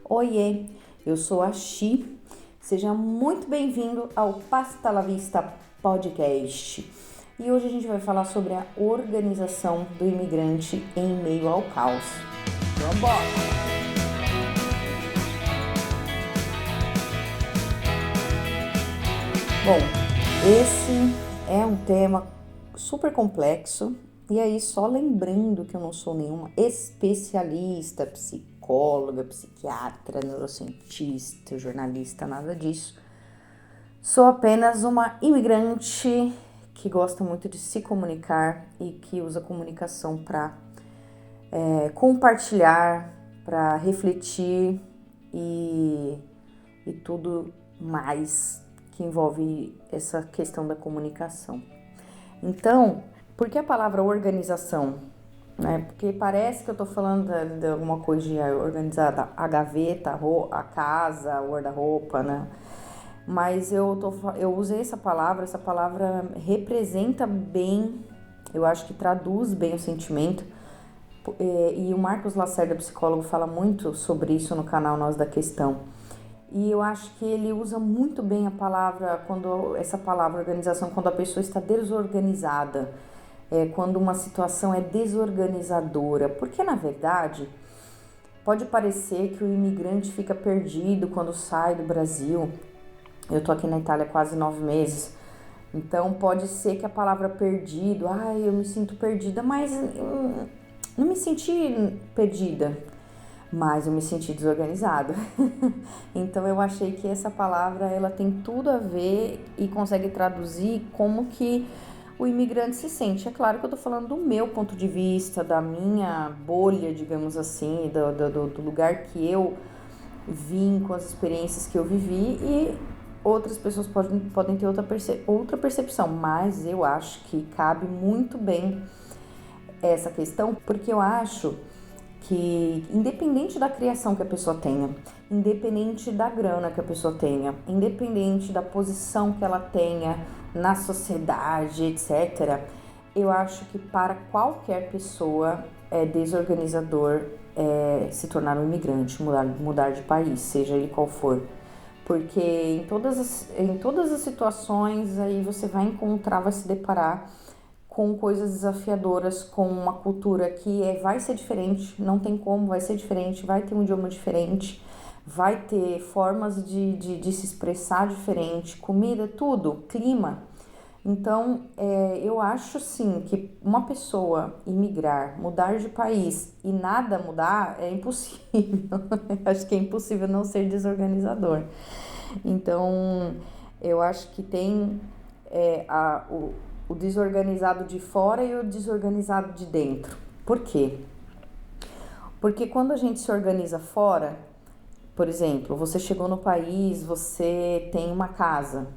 Oiê, eu sou a Xi, seja muito bem-vindo ao Pasta La Vista Podcast. E hoje a gente vai falar sobre a organização do imigrante em meio ao caos. Vambora! Bom, esse é um tema super complexo. E aí, só lembrando que eu não sou nenhuma especialista, psicóloga, psiquiatra, neurocientista, jornalista, nada disso. Sou apenas uma imigrante que gosta muito de se comunicar e que usa a comunicação para compartilhar, para refletir e tudo mais que envolve essa questão da comunicação. Então, por que a palavra organização? Porque parece que eu tô falando de alguma coisa de organizar a gaveta, a casa, o guarda-roupa, né? Mas eu usei essa palavra representa bem, eu acho que traduz bem o sentimento. E o Marcos Lacerda, psicólogo, fala muito sobre isso no canal Nós da Questão. E eu acho que ele usa muito bem essa palavra organização, quando a pessoa está desorganizada. Quando uma situação é desorganizadora, porque na verdade pode parecer que o imigrante fica perdido quando sai do Brasil. Eu tô aqui na Itália há quase 9 meses, então pode ser que a palavra perdido, eu me sinto perdida, mas não me senti perdida, mas eu me senti desorganizada. Então eu achei que essa palavra ela tem tudo a ver e consegue traduzir como que o imigrante se sente. É claro que eu tô falando do meu ponto de vista, da minha bolha, digamos assim, do lugar que eu vim, com as experiências que eu vivi, e outras pessoas podem ter outra percepção, mas eu acho que cabe muito bem essa questão, porque eu acho que independente da criação que a pessoa tenha, independente da grana que a pessoa tenha, independente da posição que ela tenha na sociedade, etc., eu acho que para qualquer pessoa é desorganizador se tornar um imigrante, mudar de país, seja ele qual for. Porque em todas as situações aí você vai se deparar com coisas desafiadoras, com uma cultura que vai ser diferente, não tem como, vai ser diferente, vai ter um idioma diferente, vai ter formas de se expressar diferente, comida, tudo, clima. Então, eu acho sim que uma pessoa imigrar, mudar de país e nada mudar é impossível. Acho que é impossível não ser desorganizador. Então, eu acho que tem o desorganizado de fora e o desorganizado de dentro. Por quê? Porque quando a gente se organiza fora, por exemplo, você chegou no país, você tem uma casa,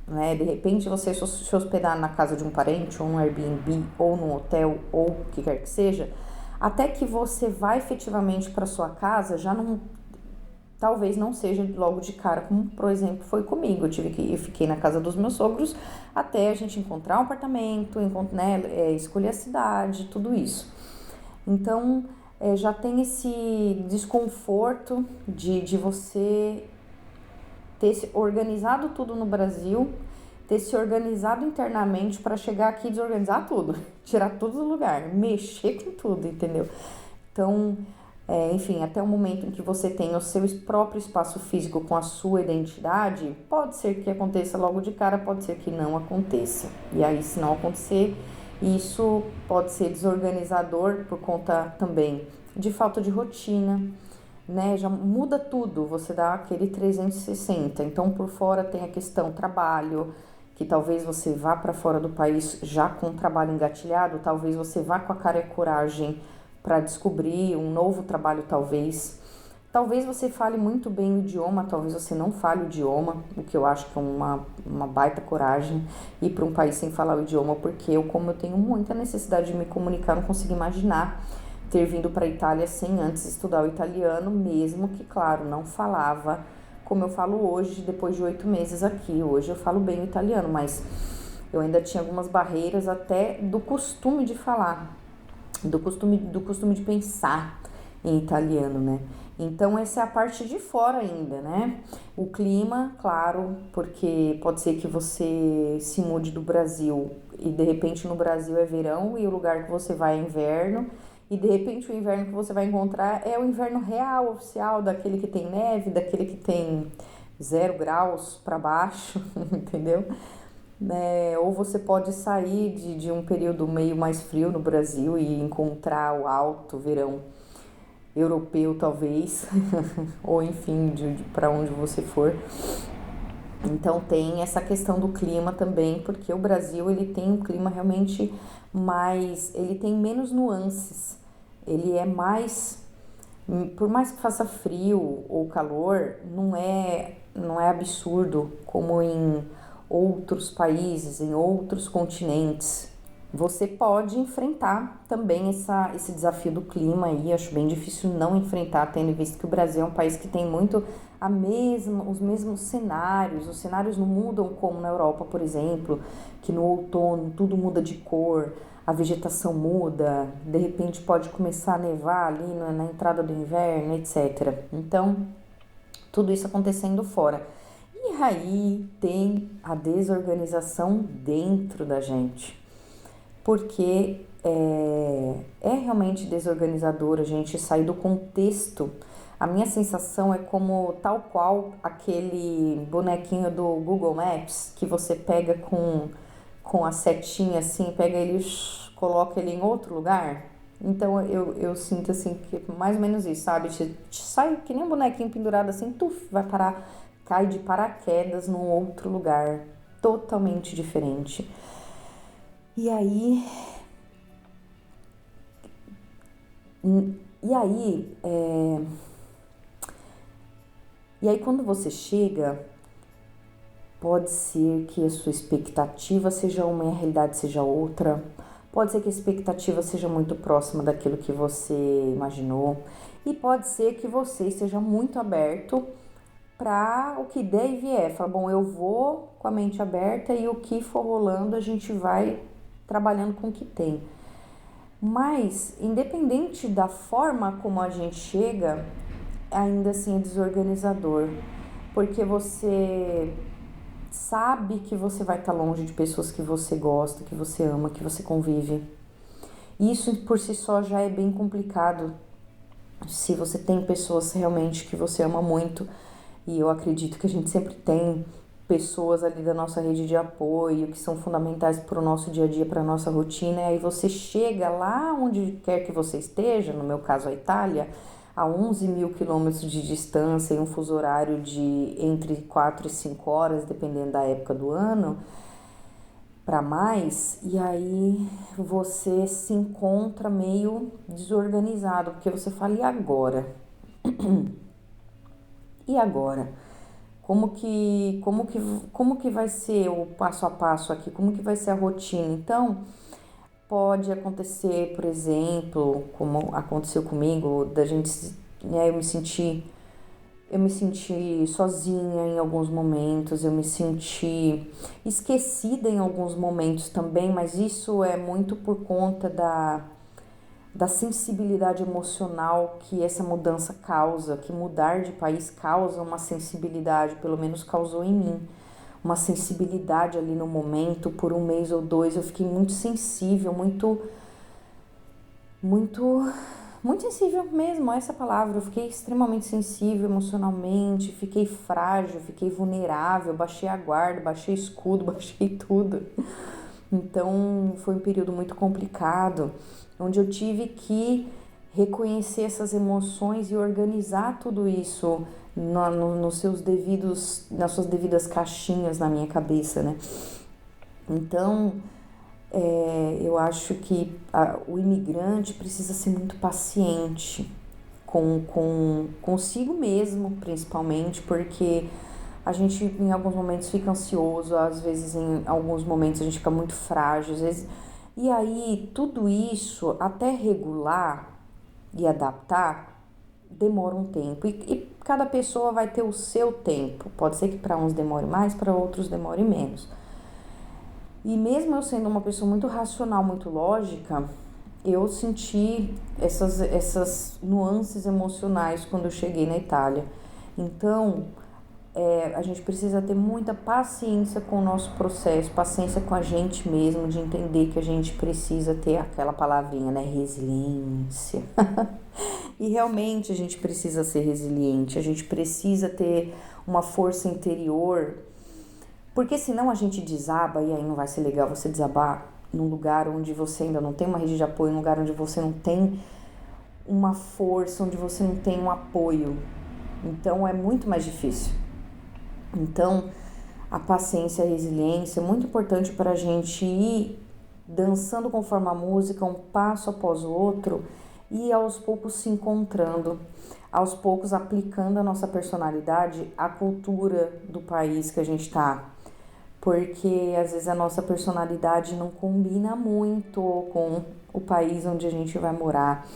né? De repente você se hospedar na casa de um parente, ou um Airbnb, ou num hotel, ou o que quer que seja, até que você vá efetivamente para sua casa, talvez não seja logo de cara, como por exemplo foi comigo. Eu fiquei na casa dos meus sogros até a gente encontrar um apartamento, escolher a cidade, tudo isso. Então já tem esse desconforto de você ter se organizado tudo no Brasil, ter se organizado internamente para chegar aqui e desorganizar tudo, tirar tudo do lugar, mexer com tudo, entendeu? Então, enfim, até o momento em que você tem o seu próprio espaço físico com a sua identidade, pode ser que aconteça logo de cara, pode ser que não aconteça. E aí, se não acontecer, isso pode ser desorganizador por conta também de falta de rotina, né? Já muda tudo, você dá aquele 360. Então, por fora tem a questão trabalho, que talvez você vá para fora do país já com o trabalho engatilhado, talvez você vá com a cara e a coragem para descobrir um novo trabalho, talvez você fale muito bem o idioma, talvez você não fale o idioma, o que eu acho que é uma baita coragem ir para um país sem falar o idioma, porque como eu tenho muita necessidade de me comunicar, não consigo imaginar ter vindo para a Itália sem antes estudar o italiano, mesmo que, claro, não falava como eu falo hoje, depois de 8 meses aqui. Hoje eu falo bem o italiano, mas eu ainda tinha algumas barreiras até do costume de falar, do costume de pensar. em italiano, né? Então essa é a parte de fora ainda, né? O clima, claro, porque pode ser que você se mude do Brasil e de repente no Brasil é verão e o lugar que você vai é inverno, e de repente o inverno que você vai encontrar é o inverno real, oficial, daquele que tem neve, daquele que tem 0 graus para baixo, entendeu? Ou você pode sair de um período meio mais frio no Brasil e encontrar o alto verão europeu, talvez, ou enfim, para onde você for. Então tem essa questão do clima também, porque o Brasil ele tem um clima realmente mais, ele tem menos nuances, ele é mais, por mais que faça frio ou calor, não é absurdo como em outros países, em outros continentes. Você pode enfrentar também esse desafio do clima aí, acho bem difícil não enfrentar, tendo visto que o Brasil é um país que tem muito os mesmos cenários, os cenários não mudam como na Europa, por exemplo, que no outono tudo muda de cor, a vegetação muda, de repente pode começar a nevar ali na entrada do inverno, etc. Então, tudo isso acontecendo fora. E aí tem a desorganização dentro da gente, porque é realmente desorganizador a gente sair do contexto. A minha sensação é como tal qual aquele bonequinho do Google Maps que você pega com a setinha assim, pega ele e coloca ele em outro lugar. Então eu sinto assim que mais ou menos isso, sabe? Te sai que nem um bonequinho pendurado assim, vai parar, cai de paraquedas num outro lugar totalmente diferente. E aí, e aí, é, e aí quando você chega, pode ser que a sua expectativa seja uma e a realidade seja outra. Pode ser que a expectativa seja muito próxima daquilo que você imaginou. E pode ser que você esteja muito aberto para o que der e vier. Fala, bom, eu vou com a mente aberta e o que for rolando a gente vai trabalhando com o que tem. Mas, independente da forma como a gente chega, ainda assim é desorganizador, porque você sabe que você vai estar longe de pessoas que você gosta, que você ama, que você convive. Isso por si só já é bem complicado. Se você tem pessoas realmente que você ama muito, e eu acredito que a gente sempre tem pessoas ali da nossa rede de apoio que são fundamentais para o nosso dia a dia, para a nossa rotina, e aí você chega lá onde quer que você esteja, no meu caso a Itália, a 11.000 quilômetros de distância em um fuso horário de entre 4 e 5 horas, dependendo da época do ano, para mais, e aí você se encontra meio desorganizado, porque você fala, e agora? E agora? Como que vai ser o passo a passo aqui? Como que vai ser a rotina? Então, pode acontecer, por exemplo, como aconteceu comigo, da gente, né, eu me senti sozinha em alguns momentos, eu me senti esquecida em alguns momentos também, mas isso é muito por conta da sensibilidade emocional que essa mudança causa, que mudar de país causa uma sensibilidade, pelo menos causou em mim, uma sensibilidade ali no momento, por um mês ou dois, eu fiquei muito sensível, muito, muito sensível mesmo, essa palavra, eu fiquei extremamente sensível emocionalmente, fiquei frágil, fiquei vulnerável, baixei a guarda, baixei escudo, baixei tudo. Então foi um período muito complicado, onde eu tive que reconhecer essas emoções e organizar tudo isso nos seus nas suas devidas caixinhas na minha cabeça, né? Então, eu acho que o imigrante precisa ser muito paciente consigo mesmo, principalmente, porque a gente em alguns momentos fica ansioso, às vezes em alguns momentos a gente fica muito frágil, às vezes. E aí, tudo isso, até regular e adaptar, demora um tempo. E cada pessoa vai ter o seu tempo. Pode ser que para uns demore mais, para outros demore menos. E mesmo eu sendo uma pessoa muito racional, muito lógica, eu senti essas nuances emocionais quando eu cheguei na Itália. Então, a gente precisa ter muita paciência com o nosso processo, paciência com a gente mesmo, de entender que a gente precisa ter aquela palavrinha, né? Resiliência. E realmente a gente precisa ser resiliente, a gente precisa ter uma força interior, porque senão a gente desaba e aí não vai ser legal você desabar num lugar onde você ainda não tem uma rede de apoio, num lugar onde você não tem uma força, onde você não tem um apoio. Então é muito mais difícil. Então a paciência e a resiliência é muito importante para a gente ir dançando conforme a música, um passo após o outro, e aos poucos se encontrando, aos poucos aplicando a nossa personalidade à cultura do país que a gente está. Porque às vezes a nossa personalidade não combina muito com o país onde a gente vai morar.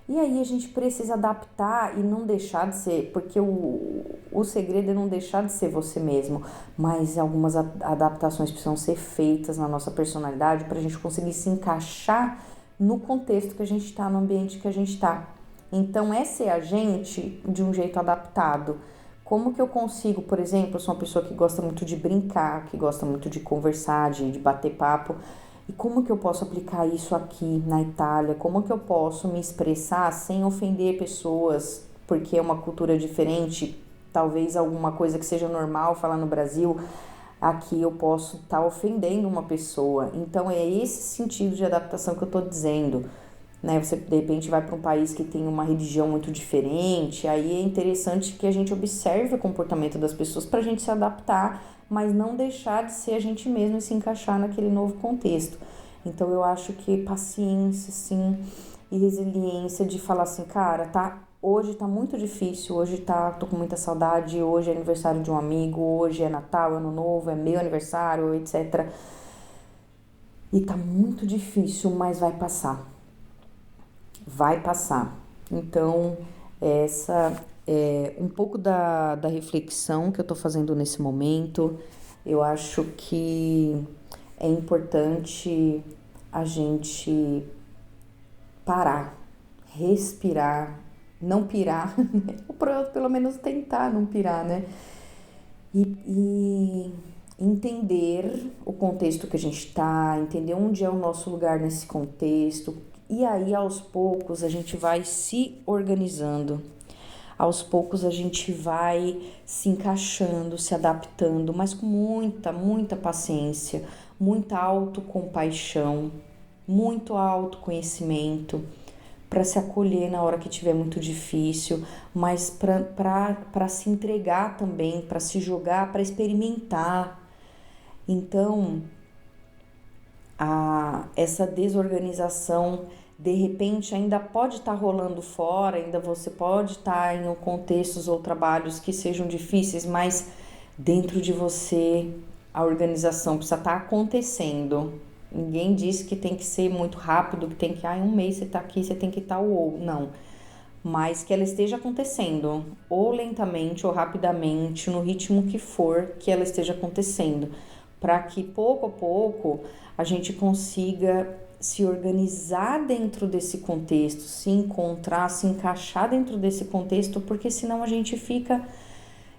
E aí a gente precisa adaptar e não deixar de ser, porque o segredo é não deixar de ser você mesmo, mas algumas adaptações precisam ser feitas na nossa personalidade para a gente conseguir se encaixar no contexto que a gente está, no ambiente que a gente está. Então é ser a gente de um jeito adaptado. Como que eu consigo, por exemplo, eu sou uma pessoa que gosta muito de brincar, que gosta muito de conversar, de bater papo, e como que eu posso aplicar isso aqui na Itália? Como que eu posso me expressar sem ofender pessoas, porque é uma cultura diferente, talvez alguma coisa que seja normal falar no Brasil, aqui eu posso estar ofendendo uma pessoa. Então é esse sentido de adaptação que eu estou dizendo. Né? Você de repente vai para um país que tem uma religião muito diferente, aí é interessante que a gente observe o comportamento das pessoas para a gente se adaptar, mas não deixar de ser a gente mesmo e se encaixar naquele novo contexto. Então eu acho que paciência, sim, e resiliência de falar assim, cara, hoje tá muito difícil, tô com muita saudade, hoje é aniversário de um amigo, hoje é Natal, Ano Novo, é meu aniversário, etc. E tá muito difícil, mas vai passar. Vai passar. Então, essa é um pouco da reflexão que eu tô fazendo nesse momento. Eu acho que é importante a gente parar, respirar, não pirar, né? Ou pelo menos tentar não pirar, né? E entender o contexto que a gente tá, entender onde é o nosso lugar nesse contexto. E aí, aos poucos, a gente vai se organizando. Aos poucos, a gente vai se encaixando, se adaptando, mas com muita paciência, muita autocompaixão, muito autoconhecimento, para se acolher na hora que tiver muito difícil, mas para se entregar também, para se jogar, para experimentar. Então, essa desorganização de repente ainda pode estar rolando fora, ainda você pode estar em contextos ou trabalhos que sejam difíceis, mas dentro de você a organização precisa estar acontecendo. Ninguém disse que tem que ser muito rápido, que tem que, em um mês você está aqui, você tem que estar não. Mas que ela esteja acontecendo, ou lentamente ou rapidamente, no ritmo que for que ela esteja acontecendo, para que pouco a pouco a gente consiga se organizar dentro desse contexto, se encontrar, se encaixar dentro desse contexto, porque senão a gente fica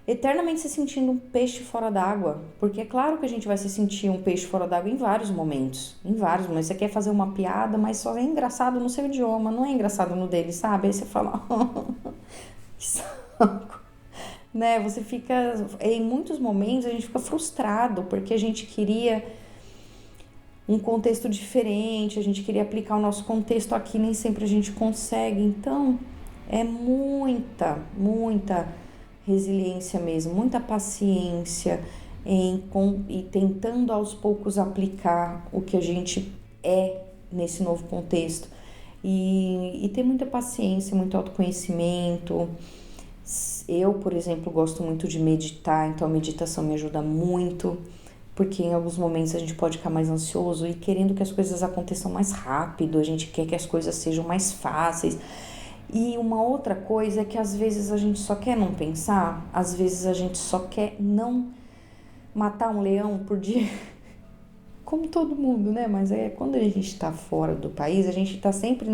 eternamente se sentindo um peixe fora d'água, porque é claro que a gente vai se sentir um peixe fora d'água em vários momentos, você quer fazer uma piada, mas só é engraçado no seu idioma, não é engraçado no dele, sabe? Aí você fala, que saco, né? Você fica, em muitos momentos a gente fica frustrado, porque a gente queria um contexto diferente, a gente queria aplicar o nosso contexto aqui, nem sempre a gente consegue. Então, é muita resiliência mesmo, muita paciência e tentando aos poucos aplicar o que a gente é nesse novo contexto. E ter muita paciência, muito autoconhecimento. Eu, por exemplo, gosto muito de meditar, então a meditação me ajuda muito, porque em alguns momentos a gente pode ficar mais ansioso e querendo que as coisas aconteçam mais rápido, a gente quer que as coisas sejam mais fáceis. E uma outra coisa é que às vezes a gente só quer não pensar, às vezes a gente só quer não matar um leão por dia. como todo mundo, né? Mas quando a gente está fora do país, a gente está sempre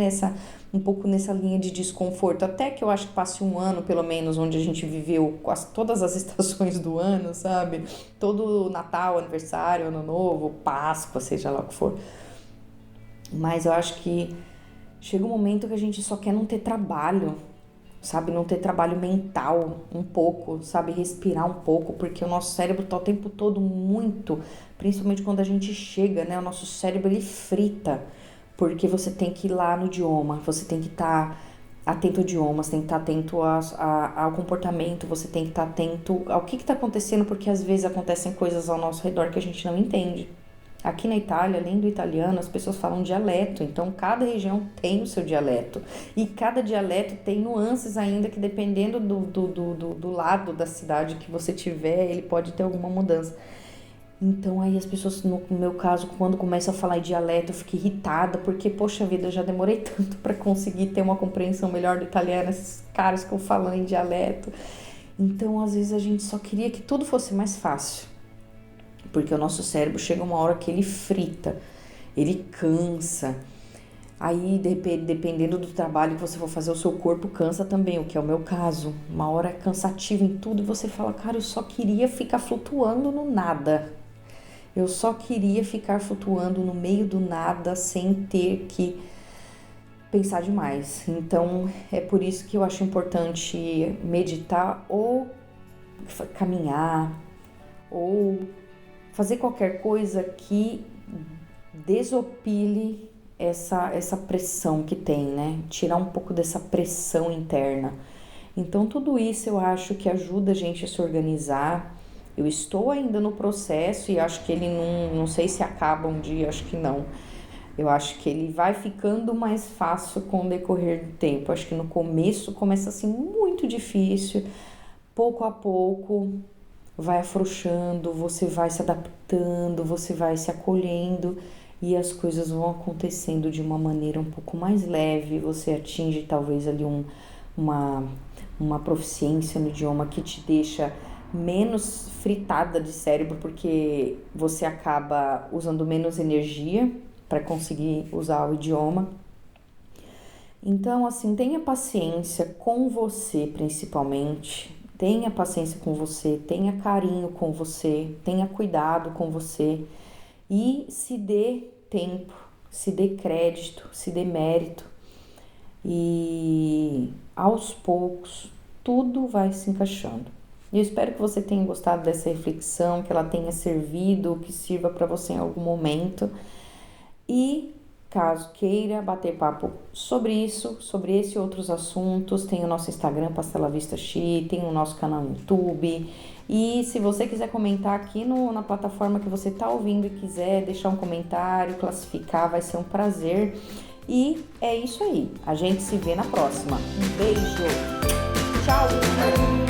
um pouco nessa linha de desconforto. Até que eu acho que passe um ano, pelo menos, onde a gente viveu quase todas as estações do ano, sabe? Todo Natal, aniversário, Ano Novo, Páscoa, seja lá o que for. Mas eu acho que chega um momento que a gente só quer não ter trabalho, sabe? Não ter trabalho mental um pouco, sabe? Respirar um pouco, porque o nosso cérebro tá o tempo todo muito, principalmente quando a gente chega, né? O nosso cérebro, ele frita, porque você tem que ir lá no idioma, você tem que estar atento ao idioma, você tem que estar atento ao comportamento, você tem que estar atento ao que está acontecendo, porque às vezes acontecem coisas ao nosso redor que a gente não entende. Aqui na Itália, além do italiano, as pessoas falam dialeto, então cada região tem o seu dialeto. E cada dialeto tem nuances ainda que dependendo do lado da cidade que você tiver, ele pode ter alguma mudança. Então aí as pessoas, no meu caso, quando começam a falar em dialeto, eu fico irritada, porque, poxa vida, eu já demorei tanto para conseguir ter uma compreensão melhor do italiano, esses caras que eu falo em dialeto. Então, às vezes, a gente só queria que tudo fosse mais fácil. Porque o nosso cérebro chega uma hora que ele frita, ele cansa. Aí, dependendo do trabalho que você for fazer, o seu corpo cansa também, o que é o meu caso. Uma hora é cansativo em tudo e você fala, cara, eu só queria ficar flutuando no nada. Eu só queria ficar flutuando no meio do nada sem ter que pensar demais. Então, é por isso que eu acho importante meditar ou caminhar ou fazer qualquer coisa que desopile essa pressão que tem, né? Tirar um pouco dessa pressão interna. Então, tudo isso eu acho que ajuda a gente a se organizar. Eu estou ainda no processo e acho que ele não sei se acaba um dia, acho que não. Eu acho que ele vai ficando mais fácil com o decorrer do tempo. Acho que no começo começa assim muito difícil, pouco a pouco vai afrouxando, você vai se adaptando, você vai se acolhendo e as coisas vão acontecendo de uma maneira um pouco mais leve, você atinge talvez ali uma proficiência no idioma que te deixa menos fritada de cérebro, porque você acaba usando menos energia para conseguir usar o idioma. Então, assim, tenha paciência com você, principalmente. Tenha paciência com você, tenha carinho com você, tenha cuidado com você e se dê tempo, se dê crédito, se dê mérito. E aos poucos tudo vai se encaixando. Eu espero que você tenha gostado dessa reflexão, que ela tenha servido, que sirva para você em algum momento. E caso queira bater papo sobre isso, sobre esse e outros assuntos, tem o nosso Instagram, Pastela Vista Chi, tem o nosso canal no YouTube. E se você quiser comentar aqui na plataforma que você está ouvindo e quiser deixar um comentário, classificar, vai ser um prazer. E é isso aí. A gente se vê na próxima. Um beijo. Tchau.